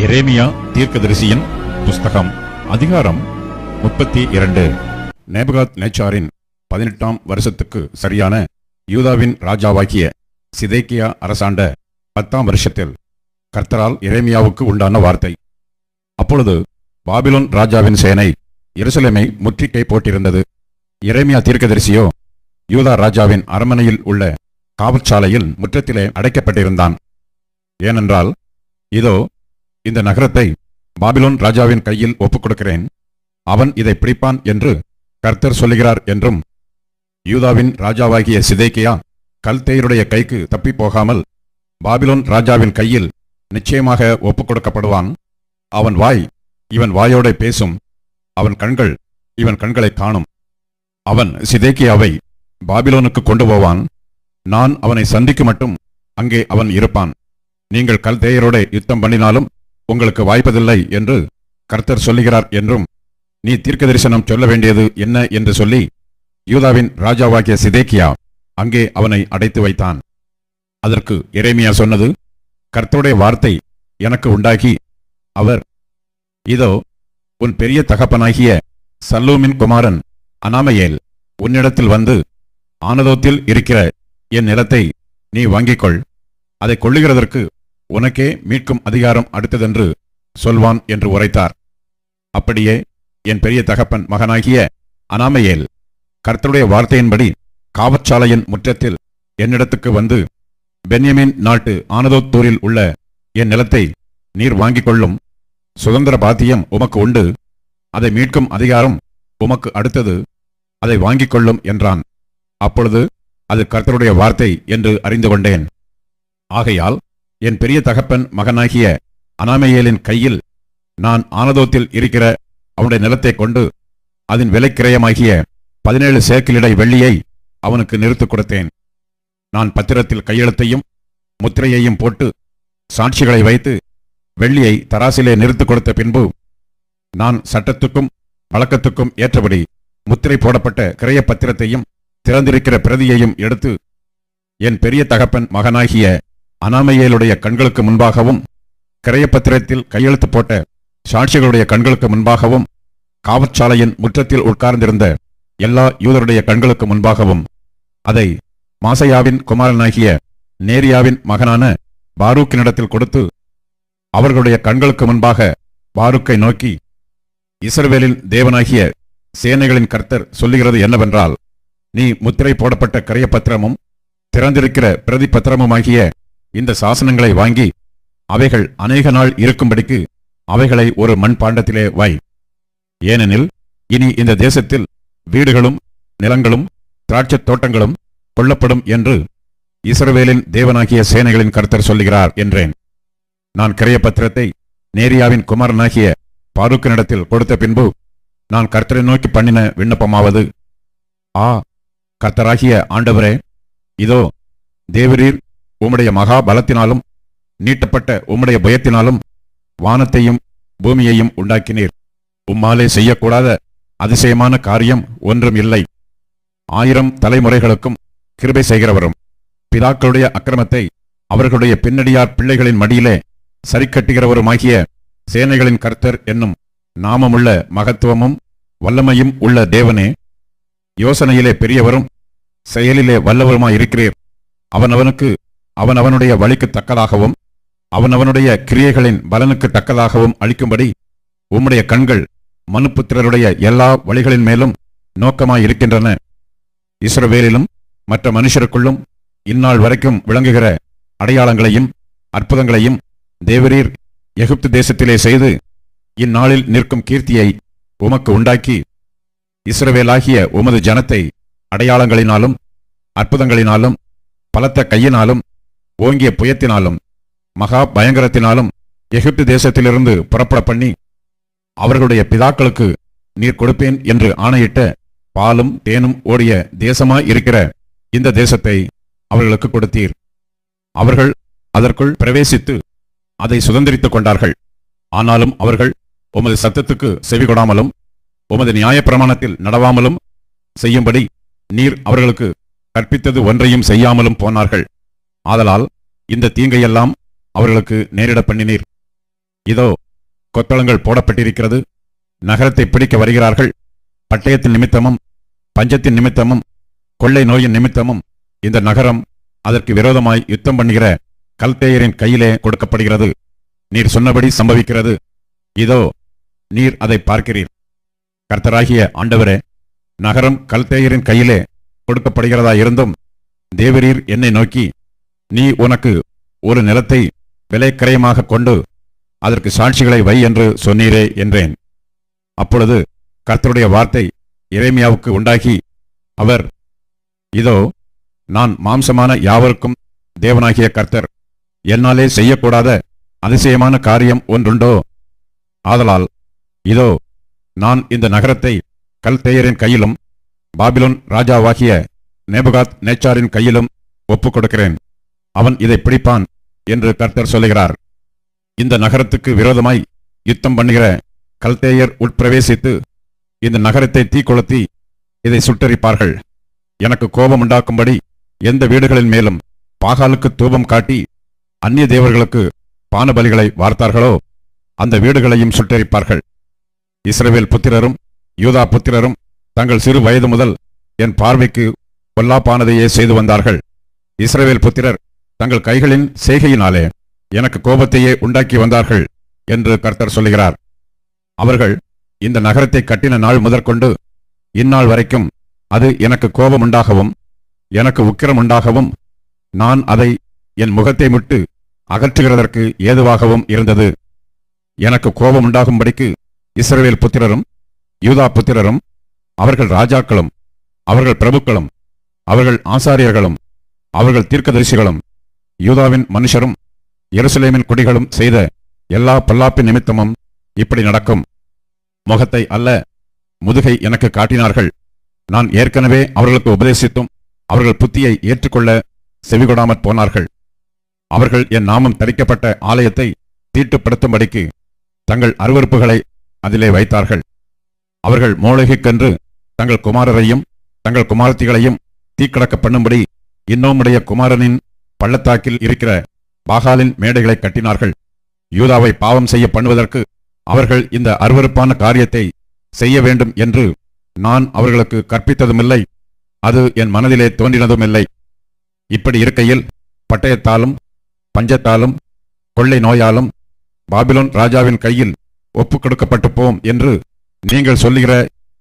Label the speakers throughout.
Speaker 1: எரேமியா தீர்க்கதரிசியின் புஸ்தகம் அதிகாரம் 32. நேபுகாத்நேச்சாரின் 18ஆம் வருஷத்துக்கு சரியான யூதாவின் ராஜாவாகிய சிதேக்கியா அரசாண்ட 10ஆம் வருஷத்தில் கர்த்தரால் எரேமியாவுக்கு உண்டான வார்த்தை. அப்பொழுது பாபிலோன் ராஜாவின் சேனை எருசலேமை முற்றுகை போட்டிருந்தது. எரேமியா தீர்க்கதரிசியோ யூதா ராஜாவின் அரண்மனையில் உள்ள காவற்சாலையில் முற்றத்திலே அடைக்கப்பட்டிருந்தான். ஏனென்றால், இதோ, இந்த நகரத்தை பாபிலோன் ராஜாவின் கையில் ஒப்புக் கொடுக்கிறேன், அவன் இதை பிடிப்பான் என்று கர்த்தர் சொல்லுகிறார் என்றும், யூதாவின் ராஜாவாகிய சிதேக்கியா கல்தேயருடைய கைக்கு தப்பி போகாமல் பாபிலோன் ராஜாவின் கையில் நிச்சயமாக ஒப்புக் கொடுக்கப்படுவான். அவன் வாய் இவன் வாயோட பேசும், அவன் கண்கள் இவன் கண்களை காணும். அவன் சிதேக்கியாவை பாபிலோனுக்கு கொண்டு போவான். நான் அவனை சந்திக்கு மட்டும் அங்கே அவன் இருப்பான். நீங்கள் கல்தேயரோட யுத்தம் பண்ணினாலும் உங்களுக்கு வாய்ப்பதில்லை என்று கர்த்தர் சொல்லுகிறார் என்றும், நீ தீர்க்க தரிசனம் சொல்ல வேண்டியது என்ன என்று சொல்லி யூதாவின் ராஜாவாகிய சிதேக்கியா அங்கே அவனை அடைத்து வைத்தான். அதற்கு எரேமியா சொன்னது, கர்த்தருடைய வார்த்தை எனக்கு உண்டாகி, அவர், இதோ, உன் பெரிய தகப்பனாகிய சல்லூமின் குமாரன் அனாமயேல் உன்னிடத்தில் வந்து, ஆனதோத்தில் இருக்கிற என் நிலத்தை நீ வாங்கிக்கொள், அதை கொள்ளுகிறதற்கு உனக்கே மீட்கும் அதிகாரம் அடுத்ததென்று சொல்வான் என்று உரைத்தார். அப்படியே என் பெரிய தகப்பன் மகனாகிய அனாமயேல் கர்த்தருடைய வார்த்தையின்படி காவற்சாலையின் முற்றத்தில் என்னிடத்துக்கு வந்து, பென்யமீன் நாட்டு ஆனதோத்தூரில் உள்ள என் நிலத்தை நீர் வாங்கிக் கொள்ளும், சுதந்திர பாத்தியம் உமக்கு உண்டு, அதை மீட்கும் அதிகாரம் உமக்கு அடுத்தது, அதை வாங்கிக் கொள்ளும் என்றான். அப்பொழுது அது கர்த்தருடைய வார்த்தை என்று அறிந்து கொண்டேன். ஆகையால் என் பெரிய தகப்பன் மகனாகிய அனாமயேலின் கையில் நான் ஆனதோத்தில் இருக்கிற அவனுடைய நிலத்தை கொண்டு அதன் விலைக்கிரயமாகிய 17 சேக்கிலிடை வெள்ளியை அவனுக்கு நிறுத்துக் கொடுத்தேன். நான் பத்திரத்தில் கையெழுத்தையும் முத்திரையையும் போட்டு சாட்சிகளை வைத்து வெள்ளியை தராசிலே நிறுத்துக் கொடுத்த பின்பு, நான் சட்டத்துக்கும் பழக்கத்துக்கும் ஏற்றபடி முத்திரை போடப்பட்ட கிரய பத்திரத்தையும் திறந்திருக்கிற பிரதியையும் எடுத்து என் பெரிய தகப்பன் மகனாகிய அனாமயேலுடைய கண்களுக்கு முன்பாகவும் கிரயப்பத்திரத்தில் கையெழுத்து போட்ட சாட்சிகளுடைய கண்களுக்கு முன்பாகவும் காவற்சாலையின் முற்றத்தில் உட்கார்ந்திருந்த எல்லா யூதருடைய கண்களுக்கு முன்பாகவும் அதை மாசையாவின் குமாரனாகிய நேரியாவின் மகனான பாரூக்கினிடத்தில் கொடுத்து, அவர்களுடைய கண்களுக்கு முன்பாக பாரூக்கை நோக்கி, இஸ்ரவேலின் தேவனாகிய சேனைகளின் கர்த்தர் சொல்லுகிறது என்னவென்றால், நீ முத்திரை போடப்பட்ட கிரயப்பத்திரமும் திறந்திருக்கிற பிரதி பத்திரமுமாகிய இந்த சாசனங்களை வாங்கி அவைகள் அநேக நாள் இருக்கும்படிக்கு அவைகளை ஒரு மண்பாண்டத்திலே வை. ஏனெனில் இனி இந்த தேசத்தில் வீடுகளும் நிலங்களும் திராட்சைத் தோட்டங்களும் கொள்ளப்படும் என்று இஸ்ரவேலின் தேவனாகிய சேனைகளின் கர்த்தர் சொல்லுகிறார் என்றேன். நான் கிரயப்பத்திரத்தை நேரியாவின் குமாரனாகிய பாரூக்கினிடத்தில் கொடுத்த பின்பு நான் கர்த்தரை நோக்கி பண்ணின விண்ணப்பமாவது, ஆ கர்த்தராகிய ஆண்டவரே, இதோ, தேவரீர் உம்முடைய மகா பலத்தினாலும் நீட்டப்பட்ட உம்முடைய பயத்தினாலும் வானத்தையும் பூமியையும் உண்டாக்கினீர். உம்மாலே செய்யக்கூடாத அதிசயமான காரியம் ஒன்றும் இல்லை. 1000 தலைமுறைகளுக்கும் கிருபை செய்கிறவரும் பிதாக்களுடைய அக்கிரமத்தை அவர்களுடைய பின்னடியார் பிள்ளைகளின் மடியிலே சரிக்கட்டுகிறவருமாகிய சேனைகளின் கர்த்தர் என்னும் நாமமுள்ள மகத்துவமும் வல்லமையும் உள்ள தேவனே, யோசனையிலே பெரியவரும் செயலிலே வல்லவருமாயிருக்கிறீர். அவனவனுக்கு அவனவனுடைய வழிக்கு தக்கதாகவும் அவனவனுடைய கிரியைகளின் பலனுக்கு தக்கதாகவும் அளிக்கும்படி உம்முடைய கண்கள் மனுப்புத்திரருடைய எல்லா வழிகளின் மேலும் நோக்கமாயிருக்கின்றன. இஸ்ரவேலிலும் மற்ற மனுஷருக்குள்ளும் இந்நாள் வரைக்கும் விளங்குகிற அடையாளங்களையும் அற்புதங்களையும் தேவரீர் எகிப்து தேசத்திலே செய்து இந்நாளில் நிற்கும் கீர்த்தியை உமக்கு உண்டாக்கி, இஸ்ரவேலாகிய உமது ஜனத்தை அடையாளங்களினாலும் அற்புதங்களினாலும் பலத்த கையினாலும் ஓங்கிய புயத்தினாலும் மகா பயங்கரத்தினாலும் எகிப்து தேசத்திலிருந்து புறப்பட பண்ணி அவர்களுடைய பிதாக்களுக்கு நீர் கொடுப்பேன் என்று ஆணையிட்ட பாலும் தேனும் ஓடிய தேசமாய் இருக்கிற இந்த தேசத்தை அவர்களுக்கு கொடுத்தீர். அவர்கள் அதற்குள் பிரவேசித்து அதை சுதந்திரித்துக் கொண்டார்கள். ஆனாலும் அவர்கள் உமது சத்தத்துக்கு செவிகொடாமலும் உமது நியாயப்பிரமாணத்தில் நடவாமலும் செய்யும்படி நீர் அவர்களுக்கு கற்பித்தது ஒன்றையும் செய்யாமலும் போனார்கள். ஆதலால் இந்த தீங்கையெல்லாம் அவர்களுக்கு நேரிட பண்ணினீர். இதோ கொத்தளங்கள் போடப்பட்டிருக்கிறது. நகரத்தை பிடிக்க வருகிறார்கள். பட்டயத்தின் நிமித்தமும் பஞ்சத்தின் நிமித்தமும் கொள்ளை நோயின் நிமித்தமும் இந்த நகரம் அதற்கு விரோதமாய் யுத்தம் பண்ணுகிற கல்தேயரின் கையிலே கொடுக்கப்படுகிறது. நீர் சொன்னபடி சம்பவிக்கிறது. இதோ நீர் அதை பார்க்கிறீர். கர்த்தராகிய ஆண்டவரே, நகரம் கல்தேயரின் கையிலே கொடுக்கப்படுகிறதா இருந்தும் தேவரீர் என்னை நோக்கி, நீ உனக்கு ஒரு நிலத்தை விலை கிரயமாக கொண்டு அதற்கு சாட்சிகளை வை என்று சொன்னீரே என்றேன். அப்பொழுது கர்த்தருடைய வார்த்தை எரேமியாவுக்கு உண்டாகி, அவர், இதோ நான் மாம்சமான யாவருக்கும் தேவனாகிய கர்த்தர். என்னாலே செய்யக்கூடாத அதிசயமான காரியம் ஒன்றுண்டோ? ஆதலால் இதோ நான் இந்த நகரத்தை கல்தேயரின் கையிலும் பாபிலோன் ராஜாவாகிய நேபுகாத் நேச்சாரின் கையிலும் ஒப்புக் கொடுக்கிறேன். அவன் இதை பிடிப்பான் என்று கர்த்தர் சொல்லுகிறார். இந்த நகரத்துக்கு விரோதமாய் யுத்தம் பண்ணுகிற கல்தேயர் உட்பிரவேசித்து இந்த நகரத்தை தீக்கொளுத்தி இதை சுட்டரிப்பார்கள். எனக்கு கோபம் உண்டாக்கும்படி எந்த வீடுகளின் மேலும் பாகாலுக்கு தூபம் காட்டி அந்நிய தேவர்களுக்கு பானபலிகளை வார்த்தார்களோ அந்த வீடுகளையும் சுட்டரிப்பார்கள். இஸ்ரவேல் புத்திரரும் யூதா புத்திரரும் தங்கள் சிறு வயது முதல் என் பார்வைக்கு பொல்லாப்பானதையே செய்து வந்தார்கள். இஸ்ரவேல் புத்திரர் தங்கள் கைகளின் செய்கையினாலே எனக்கு கோபத்தையே உண்டாக்கி வந்தார்கள் என்று கர்த்தர் சொல்லுகிறார். அவர்கள் இந்த நகரத்தை கட்டின நாள் முதற்கொண்டு இந்நாள் வரைக்கும் அது எனக்கு கோபம் உண்டாகவும் எனக்கு உக்கிரம் உண்டாகவும் நான் அதை என் முகத்தை விட்டு அகற்றுகிறதற்கு ஏதுவாகவும் இருந்தது. எனக்கு கோபம் உண்டாகும்படிக்கு இஸ்ரவேல் புத்திரரும் யூதா புத்திரரும் அவர்கள் ராஜாக்களும் அவர்கள் பிரபுக்களும் அவர்கள் ஆசாரியர்களும் அவர்கள் தீர்க்கதரிசிகளும் யூதாவின் மனுஷரும் எருசலேமின் குடிகளும் செய்த எல்லா பொல்லாப்பின் நிமித்தமும் இப்படி நடக்கும். முகத்தை அல்ல முதுகை எனக்கு காட்டினார்கள். நான் ஏற்கனவே அவர்களுக்கு உபதேசித்தும் அவர்கள் புத்தியை ஏற்றுக்கொள்ள செவிகொடாமற் போனார்கள். அவர்கள் என் நாமம் தரிக்கப்பட்ட ஆலயத்தை தீட்டுப்படுத்தும்படிக்கு தங்கள் அருவருப்புகளை அதிலே வைத்தார்கள். அவர்கள் மோளகிக்கென்று தங்கள் குமாரரையும் தங்கள் குமாரத்திகளையும் தீக்கடக்க பண்ணும்படி இன்னோமுடைய குமாரனின் பள்ளத்தாக்கில் இருக்கிற பாகாலின் மேடைகளை கட்டினார்கள். யூதாவை பாவம் செய்ய பண்ணுவதற்கு அவர்கள் இந்த அருவருப்பான காரியத்தை செய்ய வேண்டும் என்று நான் அவர்களுக்கு கற்பித்ததுமில்லை, அது என் மனதிலே தோன்றினதுமில்லை. இப்படி இருக்கையில் பட்டயத்தாலும் பஞ்சத்தாலும் கொள்ளை நோயாலும் பாபிலோன் ராஜாவின் கையில் ஒப்புக் கொடுக்கப்பட்டு போம் என்று நீங்கள் சொல்லுகிற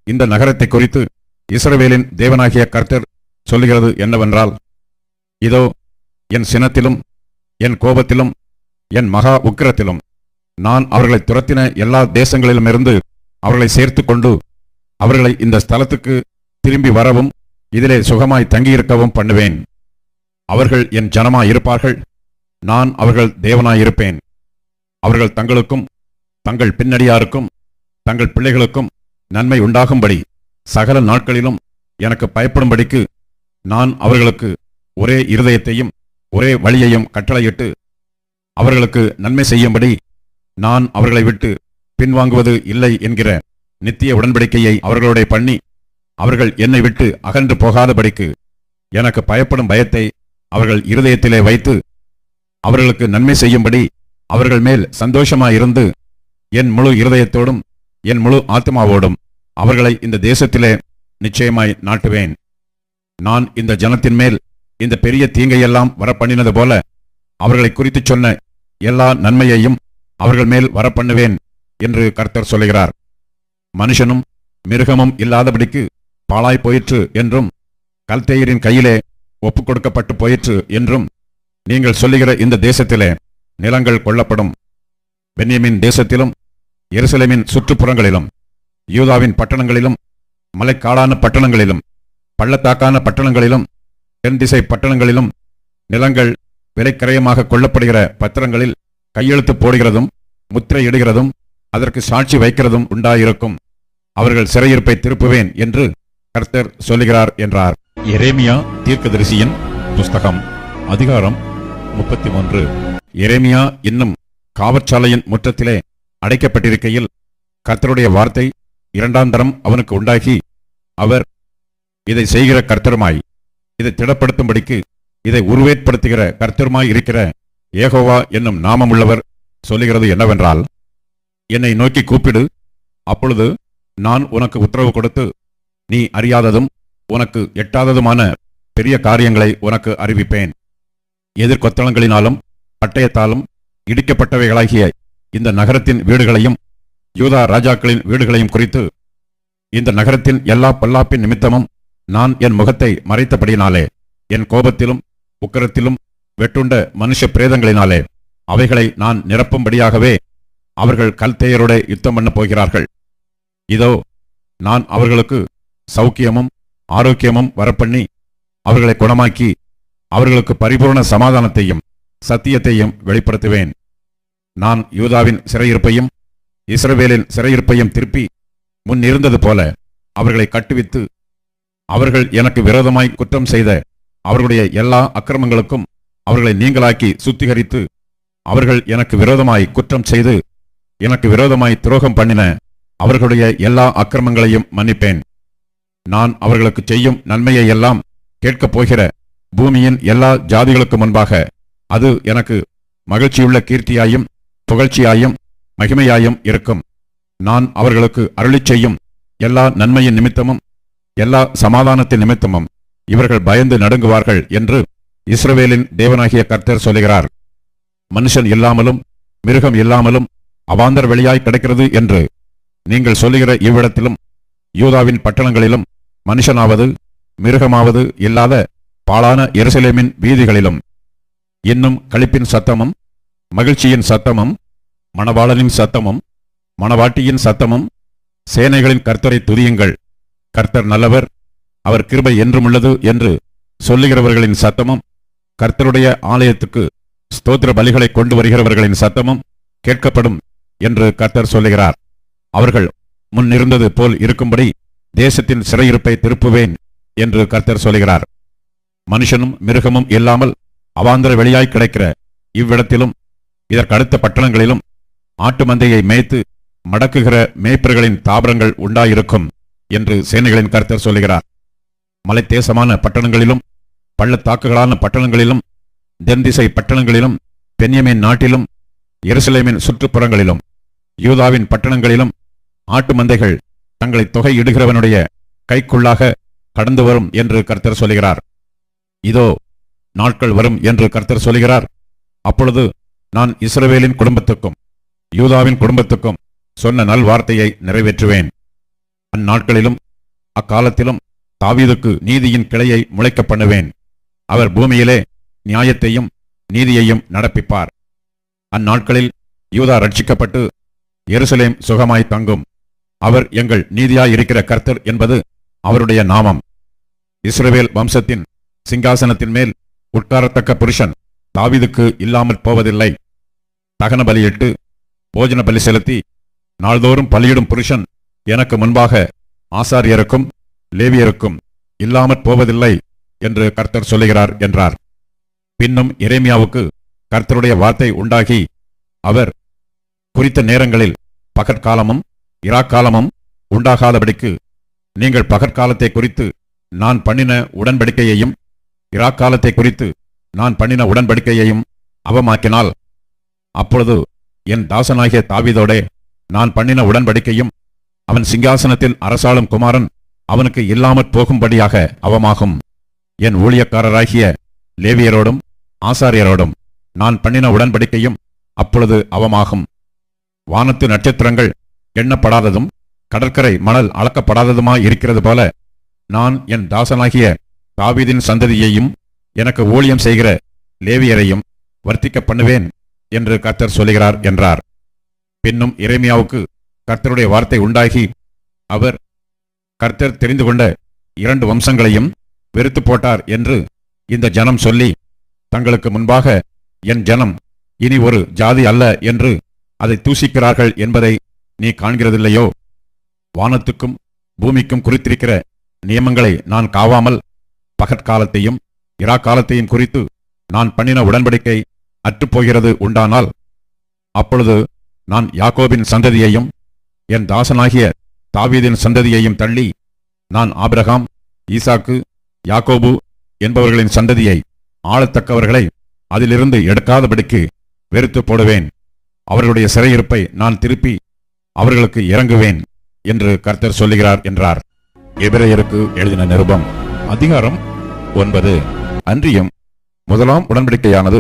Speaker 1: இந்த நகரத்தை குறித்து இஸ்ரவேலின் தேவனாகிய கர்த்தர் சொல்லுகிறது என்னவென்றால், இதோ என் சினத்திலும் என் கோபத்திலும் என் மகா உக்கிரத்திலும் நான் அவர்களை துரத்தின எல்லா தேசங்களிலுமிருந்து அவர்களை சேர்த்து கொண்டு அவர்களை இந்த ஸ்தலத்துக்கு திரும்பி வரவும் இதிலே சுகமாய் தங்கியிருக்கவும் பண்ணுவேன். அவர்கள் என் ஜனமாயிருப்பார்கள், நான் அவர்கள் தேவனாயிருப்பேன். அவர்கள் தங்களுக்கும் தங்கள் பின்னடியாருக்கும் தங்கள் பிள்ளைகளுக்கும் நன்மை உண்டாகும்படி சகல நாட்களிலும் எனக்கு பயப்படும்படிக்கு நான் அவர்களுக்கு ஒரே இருதயத்தையும் ஒரே வழியையும் கட்டளையிட்டு அவர்களுக்கு நன்மை செய்யும்படி நான் அவர்களை விட்டு பின்வாங்குவது இல்லை என்கிற நித்திய உடன்படிக்கையை அவர்களோட பண்ணி அவர்கள் என்னை விட்டு அகன்று போகாதபடிக்கு எனக்கு பயப்படும் பயத்தை அவர்கள் இருதயத்திலே வைத்து அவர்களுக்கு நன்மை செய்யும்படி அவர்கள் மேல் சந்தோஷமாயிருந்து என் முழு இருதயத்தோடும் என் முழு ஆத்மாவோடும் அவர்களை இந்த தேசத்திலே நிச்சயமாய் நாட்டுவேன். நான் இந்த ஜனத்தின் மேல் இந்த பெரிய தீங்கையெல்லாம் வரப்பண்ணினது போல அவர்களை குறித்து சொன்ன எல்லா நன்மையையும் அவர்கள் மேல் வரப்பண்ணுவேன் என்று கர்த்தர் சொல்லுகிறார். மனுஷனும் மிருகமும் இல்லாதபடிக்கு பாழாய் போயிற்று என்றும் கல்தேயரின் கையிலே ஒப்புக் கொடுக்கப்பட்டு போயிற்று என்றும் நீங்கள் சொல்லுகிற இந்த தேசத்திலே நிலங்கள் கொள்ளப்படும். பென்யமீன் தேசத்திலும் எருசலேமின் சுற்றுப்புறங்களிலும் யூதாவின் பட்டணங்களிலும் மலைக்காடான பட்டணங்களிலும் பள்ளத்தாக்கான பட்டணங்களிலும் தென்திசை பட்டணங்களிலும் நிலங்கள் விலைக்கிரயமாக கொள்ளப்படுகிற பத்திரங்களில் கையெழுத்து போடுகிறதும் முத்திரையிடுகிறதும் அதற்கு சாட்சி வைக்கிறதும் உண்டாயிருக்கும். அவர்கள் சிறையிருப்பை திருப்புவேன் என்று கர்த்தர் சொல்லுகிறார் என்றார். எரேமியா தீர்க்கதரிசியின் புஸ்தகம் அதிகாரம் 33. எரேமியா இன்னும் காவற்சாலையின் முற்றத்திலே அடைக்கப்பட்டிருக்கையில் கர்த்தருடைய வார்த்தை இரண்டாம் தரம் அவனுக்கு உண்டாகி, அவர் இதை செய்கிற கர்த்தருமாய், இதை திடப்படுத்தும்படிக்கு இதை உருவேற்படுத்துகிற கர்த்தருமாய் இருக்கிற யெகோவா என்னும் நாமமுள்ளவர் சொல்லுகிறது என்னவென்றால், என்னை நோக்கி கூப்பிடு, அப்பொழுது நான் உனக்கு உத்தரவு கொடுத்து நீ அறியாததும் உனக்கு எட்டாததுமான பெரிய காரியங்களை உனக்கு அறிவிப்பேன். எதிர்கொத்தளங்களினாலும் பட்டயத்தாலும் இடிக்கப்பட்டவைகளாகிய இந்த நகரத்தின் வீடுகளையும் யூதா ராஜாக்களின் வீடுகளையும் குறித்து, இந்த நகரத்தின் எல்லா பொல்லாப்பின் நிமித்தமும் நான் என் முகத்தை மறைத்தபடியினாலே, என் கோபத்திலும் உக்கிரத்திலும் வெட்டுண்ட மனுஷ பிரேதங்களினாலே அவைகளை நான் நிரப்பும்படியாகவே அவர்கள் கல்தேயரோட யுத்தம் பண்ண போகிறார்கள். இதோ, நான் அவர்களுக்கு சௌக்கியமும் ஆரோக்கியமும் வரப்பண்ணி அவர்களை குணமாக்கி அவர்களுக்கு பரிபூர்ண சமாதானத்தையும் சத்தியத்தையும் வெளிப்படுத்துவேன். நான் யூதாவின் சிறையிருப்பையும் இஸ்ரவேலின் சிறையிருப்பையும் திருப்பி முன் இருந்தது போல அவர்களை கட்டுவித்து, அவர்கள் எனக்கு விரோதமாய் குற்றம் செய்த அவர்களுடைய எல்லா அக்கிரமங்களுக்கும் அவர்களை நீங்களாக்கி சுத்திகரித்து, அவர்கள் எனக்கு விரோதமாய் குற்றம் செய்து எனக்கு விரோதமாய் துரோகம் பண்ணின அவர்களுடைய எல்லா அக்கிரமங்களையும் மன்னிப்பேன். நான் அவர்களுக்கு செய்யும் நன்மையை எல்லாம் கேட்கப் போகிற பூமியின் எல்லா ஜாதிகளுக்கு முன்பாக அது எனக்கு மகிழ்ச்சியுள்ள கீர்த்தியாயும் புகழ்ச்சியாயும் மகிமையாயும் இருக்கும். நான் அவர்களுக்கு அருளிச் செய்யும் எல்லா நன்மையின் நிமித்தமும் எல்லா சமாதானத்தின் நிமித்தமும் இவர்கள் பயந்து நடுங்குவார்கள் என்று இஸ்ரவேலின் தேவனாகிய கர்த்தர் சொல்லுகிறார். மனுஷன் இல்லாமலும் மிருகம் இல்லாமலும் அவாந்தர வெளியாய் கிடக்கிறது என்று நீங்கள் சொல்லுகிற இவ்விடத்திலும் யூதாவின் பட்டணங்களிலும் மனுஷனாவது மிருகமாவது இல்லாத பாழான எருசலேமின் வீதிகளிலும் இன்னும் களிப்பின் சத்தமும் மகிழ்ச்சியின் சத்தமும் மணவாளனின் சத்தமும் மணவாட்டியின் சத்தமும் சேனைகளின் கர்த்தரை துதியுங்கள், கர்த்தர் நல்லவர், அவர் கிருபை என்றுமுள்ளது என்று சொல்லுகிறவர்களின் சத்தமும், கர்த்தருடைய ஆலயத்துக்கு ஸ்தோத்திர பலிகளை கொண்டு வருகிறவர்களின் சத்தமும் கேட்கப்படும் என்று கர்த்தர் சொல்லுகிறார். அவர்கள் முன்னிருந்தது போல் இருக்கும்படி தேசத்தின் சிறையிருப்பை திருப்புவேன் என்று கர்த்தர் சொல்லுகிறார். மனுஷனும் மிருகமும் இல்லாமல் அவாந்தர வெளியாய் கிடைக்கிற இவ்விடத்திலும் இதற்கடுத்த பட்டணங்களிலும் ஆட்டு மந்தையை மேய்த்து மடக்குகிற மேய்ப்பர்களின் தாபரங்கள் உண்டாயிருக்கும் என்று சேனைகளின் கர்த்தர் சொல்லுகிறார். மலைத்தேசமான பட்டணங்களிலும் பள்ளத்தாக்குகளான பட்டணங்களிலும் தென்திசை பட்டணங்களிலும் பென்யமீன் நாட்டிலும் எருசலேமின் சுற்றுப்புறங்களிலும் யூதாவின் பட்டணங்களிலும் ஆட்டு மந்தைகள் தங்களை தொகையிடுகிறவனுடைய கைக்குள்ளாக கடந்து வரும் என்று கர்த்தர் சொல்லுகிறார். இதோ, நாட்கள் வரும் என்று கர்த்தர் சொல்லுகிறார். அப்பொழுது நான் இஸ்ரவேலின் குடும்பத்துக்கும் யூதாவின் குடும்பத்துக்கும் சொன்ன நல்வார்த்தையை நிறைவேற்றுவேன். அந்நாட்களிலும் அக்காலத்திலும் தாவீதுக்கு நீதியின் கிளையை முளைக்க பண்ணுவேன். அவர் பூமியிலே நியாயத்தையும் நீதியையும் நடப்பிப்பார். அந்நாட்களில் யூதா ரட்சிக்கப்பட்டு எருசலேம் சுகமாய் தங்கும். அவர் எங்கள் நீதியாயிருக்கிற கர்த்தர் என்பது அவருடைய நாமம். இஸ்ரவேல் வம்சத்தின் சிங்காசனத்தின் மேல் உட்காரத்தக்க புருஷன் தாவீதுக்கு இல்லாமற் போவதில்லை. தகன பலியிட்டு போஜன பலி செலுத்தி நாள்தோறும் பலியிடும் புருஷன் எனக்கு முன்பாக ஆசாரியருக்கும் லேவியருக்கும் இல்லாமற் போவதில்லை என்று கர்த்தர் சொல்லுகிறார் என்றார். பின்னும் எரேமியாவுக்கு கர்த்தருடைய வார்த்தை உண்டாகி, அவர் குறித்த நேரங்களில் பகற்காலமும் இராக்காலமும் உண்டாகாதபடிக்கு நீங்கள் பகற்காலத்தை குறித்து நான் பண்ணின உடன்படிக்கையையும் இராக்காலத்தை குறித்து நான் பண்ணின உடன்படிக்கையையும் அவமாக்கினால், அப்பொழுது என் தாசனாகிய தாவீதோடே நான் பண்ணின உடன்படிக்கையும் அவன் சிங்காசனத்தில் அரசாளும் குமாரன் அவனுக்கு இல்லாமற் போகும்படியாக அவமாகும். என் ஊழியக்காரராகிய லேவியரோடும் ஆசாரியரோடும் நான் பண்ணின உடன்படிக்கையும் அப்பொழுது அவமாகும். வானத்து நட்சத்திரங்கள் எண்ணப்படாததும் கடற்கரை மணல் அளக்கப்படாததுமாய் இருக்கிறது போல நான் என் தாசனாகிய தாவீதின் சந்ததியையும் எனக்கு ஊழியம் செய்கிற லேவியரையும் வர்த்திக்க பண்ணுவேன் என்று கர்த்தர் சொல்லுகிறார் என்றார். பின்னும் எரேமியாவுக்கு கர்த்தருடைய வார்த்தை உண்டாகி, அவர் கர்த்தர் தெரிந்து கொண்ட 2 வம்சங்களையும் வெறுத்து போட்டார் என்று இந்த ஜனம் சொல்லி, தங்களுக்கு முன்பாக என் ஜனம் இனி ஒரு ஜாதி அல்ல என்று அதை தூசிக்கிறார்கள் என்பதை நீ காண்கிறதில்லையோ? வானத்துக்கும் பூமிக்கும் குறித்திருக்கிற நியமங்களை நான் காவாமல் பகற்காலத்தையும் இராக்காலத்தையும் குறித்து நான் பண்ணின உடன்படிக்கை அற்றுப்போகிறது உண்டானால், அப்பொழுது நான் யாக்கோபின் சந்ததியையும் என் தாசனாகிய தாவீதின் சந்ததியையும் தள்ளி நான் ஆபிரகாம், ஈசாக்கு, யாக்கோபு என்பவர்களின் சந்ததியை ஆளத்தக்கவர்களை அதிலிருந்து எடுக்காதபடிக்கு வெறுத்து போடுவேன். அவர்களுடைய சிறையிருப்பை நான் திருப்பி அவர்களுக்கு இறங்குவேன் என்று கர்த்தர் சொல்லுகிறார் என்றார். எபிரேயருக்கு எழுதின நிருபம் அதிகாரம் 9. அன்றியும் முதலாம் உடன்படிக்கையானது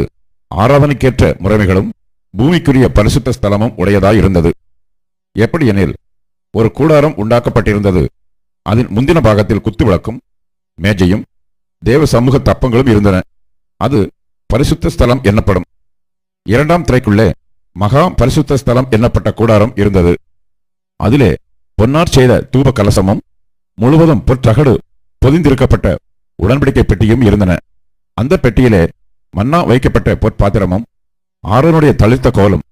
Speaker 1: ஆராதனைக்கேற்ற முறைமைகளும் பூமிக்குரிய பரிசுத்த ஸ்தலமும் உடையதாயிருந்தது. எப்படியெனில் ஒரு கூடாரம் உண்டாக்கப்பட்டிருந்தது. அதன் முந்தின பாகத்தில் குத்துவிளக்கும் மேஜையும் தேவ சமூக தப்பங்களும் இருந்தன. அது பரிசுத்த ஸ்தலம் என்னப்படும். இரண்டாம் திரைக்குள்ளே மகா பரிசுத்த ஸ்தலம் என்னப்பட்ட கூடாரம் இருந்தது. அதிலே பொன்னார் செய்த தூப கலசமும் முழுவதும் பொற்றகடு பொதிந்திருக்கப்பட்ட உடன்படிக்கை பெட்டியும் இருந்தன. அந்த பெட்டியிலே மன்னா வைக்கப்பட்ட பொற்பாத்திரமும் ஆரோனுடைய தளிர்த்த கோலும்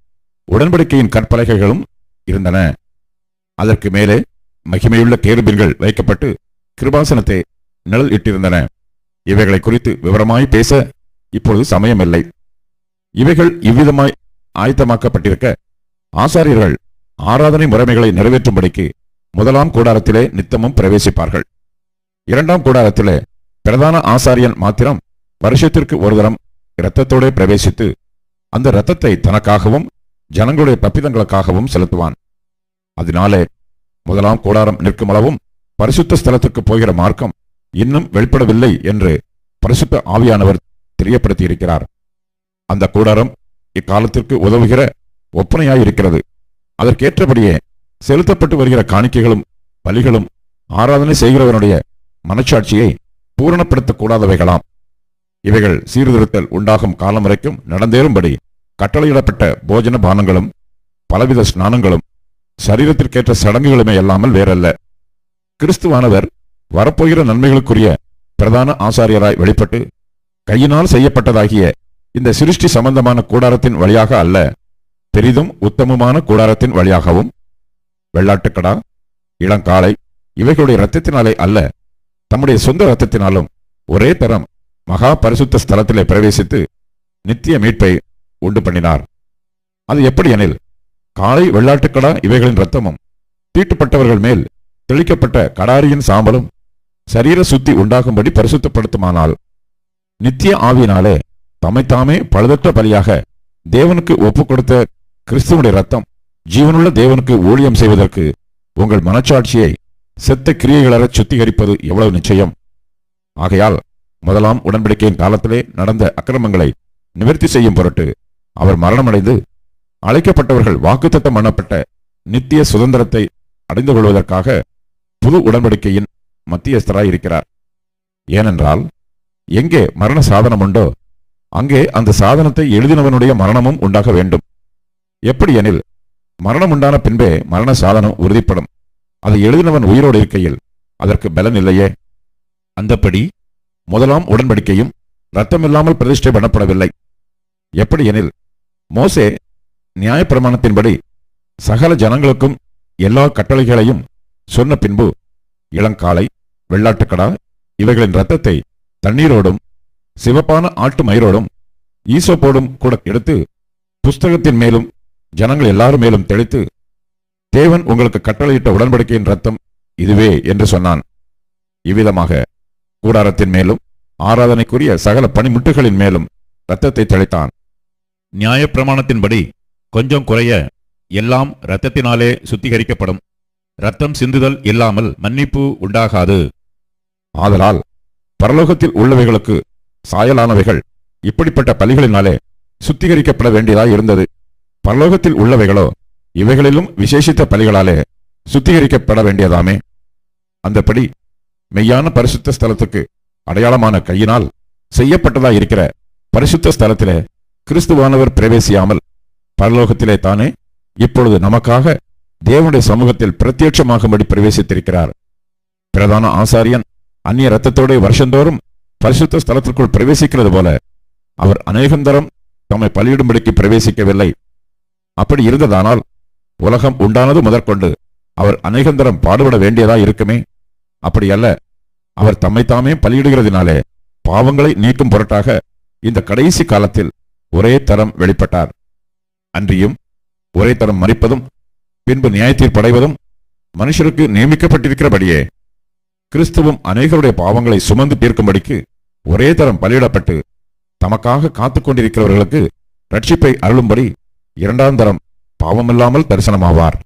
Speaker 1: உடன்படிக்கையின் கற்பலகைகளும் இருந்தன. அதற்கு மேலே மகிமையுள்ள கேருபீன்கள் வைக்கப்பட்டு கிருபாசனத்தை நிழல் இட்டிருந்தன. இவைகளை குறித்து விவரமாய் பேச இப்பொழுது சமயமில்லை. இவைகள் இவ்விதமாய் ஆயத்தமாக்கப்பட்டிருக்க ஆசாரியர்கள் ஆராதனை முறைமைகளை நிறைவேற்றும்படிக்கு முதலாம் கூடாரத்திலே நித்தமும் பிரவேசிப்பார்கள். இரண்டாம் கூடாரத்திலே பிரதான ஆசாரியன் மாத்திரம் வருஷத்திற்கு ஒரு தரம் இரத்தத்தோடு பிரவேசித்து அந்த இரத்தத்தை தனக்காகவும் ஜனங்களுடைய தப்பிதங்களுக்காகவும் செலுத்துவான். அதனாலே முதலாம் கூடாரம் நிற்குமளவும் பரிசுத்த ஸ்தலத்துக்கு போகிற மார்க்கம் இன்னும் வெளிப்படவில்லை என்று பரிசுத்த ஆவியானவர் தெரியப்படுத்தியிருக்கிறார். அந்த கூடாரம் இக்காலத்திற்கு உதவுகிற ஒப்பனையாயிருக்கிறது. அதற்கேற்றபடியே செலுத்தப்பட்டு வருகிற காணிக்கைகளும் பலிகளும் ஆராதனை செய்கிறவனுடைய மனச்சாட்சியை பூரணப்படுத்தக்கூடாதவைகளாம். இவைகள் சீர்திருத்தல் உண்டாகும் காலம் வரைக்கும் நடந்தேறும்படி கட்டளையிடப்பட்ட போஜன பானங்களும் பலவித ஸ்நானங்களும் சரீரத்திற்கேற்ற சடங்குகளுமே அல்லாமல் வேறல்ல. கிறிஸ்துவானவர் வரப்போகிற நன்மைகளுக்குரிய பிரதான ஆசாரியராய் வெளிப்பட்டு கையினால் செய்யப்பட்டதாகிய இந்த சிருஷ்டி சம்பந்தமான கூடாரத்தின் வழியாக அல்ல, பெரிதும் உத்தமமான கூடாரத்தின் வழியாகவும் வெள்ளாட்டுக்கடா, இளங்காளை இவைகளுடைய இரத்தத்தினாலே அல்ல, தம்முடைய சொந்த இரத்தத்தினாலும் ஒரே தரம் மகா பரிசுத்த ஸ்தலத்திலே பிரவேசித்து நித்திய மீட்பை உண்டு பண்ணினார். அது எப்படி எனில், காளை வெள்ளாட்டுக்கடா இவைகளின் இரத்தமும் தீட்டுப்பட்டவர்கள் மேல் தெளிக்கப்பட்ட கடாரியின் சாம்பலும் சரீர சுத்தி உண்டாகும்படி பரிசுத்தப்படுத்துமானால் நித்திய ஆவியினாலே தம்மைத்தாமே பழுதற்ற பலியாக தேவனுக்கு ஒப்புக் கொடுத்த கிறிஸ்துவனுடைய ரத்தம் ஜீவனுள்ள தேவனுக்கு ஊழியம் செய்வதற்கு உங்கள் மனச்சாட்சியை செத்த கிரியைகளறச் சுத்திகரிப்பது எவ்வளவு நிச்சயம். ஆகையால் முதலாம் உடன்படிக்கையின் காலத்திலே நடந்த அக்கிரமங்களை நிவர்த்தி செய்யும் பொருட்டு அவர் மரணமடைந்து அழைக்கப்பட்டவர்கள் வாக்குத்தத்தம் பண்ணப்பட்ட நித்திய சுதந்திரத்தை அடைந்து கொள்வதற்காக புது உடன்படிக்கையின் மத்தியஸ்தராய் இருக்கிறார். ஏனென்றால் எங்கே மரண சாதனம் உண்டோ அங்கே அந்த சாதனத்தை எழுதினவனுடைய மரணமும் உண்டாக வேண்டும். எப்படி எனில், மரணம் உண்டான பின்பே மரண சாதனம் உறுதிப்படும். அதை எழுதினவன் உயிரோடு இருக்கையில் அதற்கு பலன் இல்லையே. அந்தப்படி முதலாம் உடன்படிக்கையும் இரத்தமில்லாமல் பிரதிஷ்டை பண்ணப்படவில்லை. எப்படி எனில், மோசே நியாயப்பிரமாணத்தின்படி சகல ஜனங்களுக்கும் எல்லா கட்டளைகளையும் சொன்ன பின்பு இளங்காளை வெள்ளாட்டுக்கடா இவைகளின் இரத்தத்தை தண்ணீரோடும் சிவப்பான ஆட்டு மயிரோடும் ஈசோப்போடும் கூட எடுத்து புஸ்தகத்தின் மேலும் ஜனங்கள் எல்லாரும் மேலும் தெளித்து, தேவன் உங்களுக்கு கட்டளையிட்ட உடன்படிக்கையின் இரத்தம் இதுவே என்று சொன்னான். இவ்விதமாக கூடாரத்தின் மேலும் ஆராதனைக்குரிய சகல பணிமுட்டுகளின் மேலும் இரத்தத்தை தெளித்தான். நியாயப்பிரமாணத்தின்படி கொஞ்சம் குறைய எல்லாம் இரத்தத்தினாலே சுத்திகரிக்கப்படும். இரத்தம் சிந்துதல் இல்லாமல் மன்னிப்பு உண்டாகாது. ஆதலால் பரலோகத்தில் உள்ளவைகளுக்கு சாயலானவைகள் இப்படிப்பட்ட பலிகளினாலே சுத்திகரிக்கப்பட வேண்டியதாய் இருந்தது. பரலோகத்தில் உள்ளவைகளோ இவைகளிலும் விசேஷித்த பலிகளாலே சுத்திகரிக்கப்பட வேண்டியதாமே. அந்தப்படி மெய்யான பரிசுத்த ஸ்தலத்துக்கு அடையாளமான கையினால் செய்யப்பட்டதாய் இருக்கிற பரிசுத்த ஸ்தலத்திலே கிறிஸ்துவானவர் பிரவேசியாமல் பரலோகத்திலே தானே இப்பொழுது நமக்காக தேவனுடைய சமூகத்தில் பிரத்யட்சமாகும்படி பிரவேசித்திருக்கிறார். பிரதான ஆசாரியன் அந்நிய இரத்தத்தோடு வருஷந்தோறும் பரிசுத்த ஸ்தலத்திற்குள் பிரவேசிக்கிறது போல அவர் அநேகந்தரம் தம்மை பலியிடும்படிக்கு பிரவேசிக்கவில்லை. அப்படி இருந்ததானால் உலகம் உண்டானது முதற்கொண்டு அவர் அநேகந்தரம் பாடுபட வேண்டியதா இருக்குமே. அப்படி அல்ல, அவர் தம்மைத்தாமே பலியிடுகிறதினாலே பாவங்களை நீக்கும் பொருட்டாக இந்த கடைசி காலத்தில் ஒரே தரம் வெளிப்பட்டார். அன்றியும் ஒரே தரம் மரிப்பதும் பின்பு நியாயத்தீர்ப்படைவதும் மனுஷருக்கு நியமிக்கப்பட்டிருக்கிறபடியே கிறிஸ்துவும் அநேகருடைய பாவங்களை சுமந்து தீர்க்கும்படிக்கு ஒரே தரம் பலியிடப்பட்டு தமக்காக காத்துக் கொண்டிருக்கிறவர்களுக்கு ரட்சிப்பை அருளும்படி இரண்டாம் தரம் பாவமில்லாமல் தரிசனமாவார்.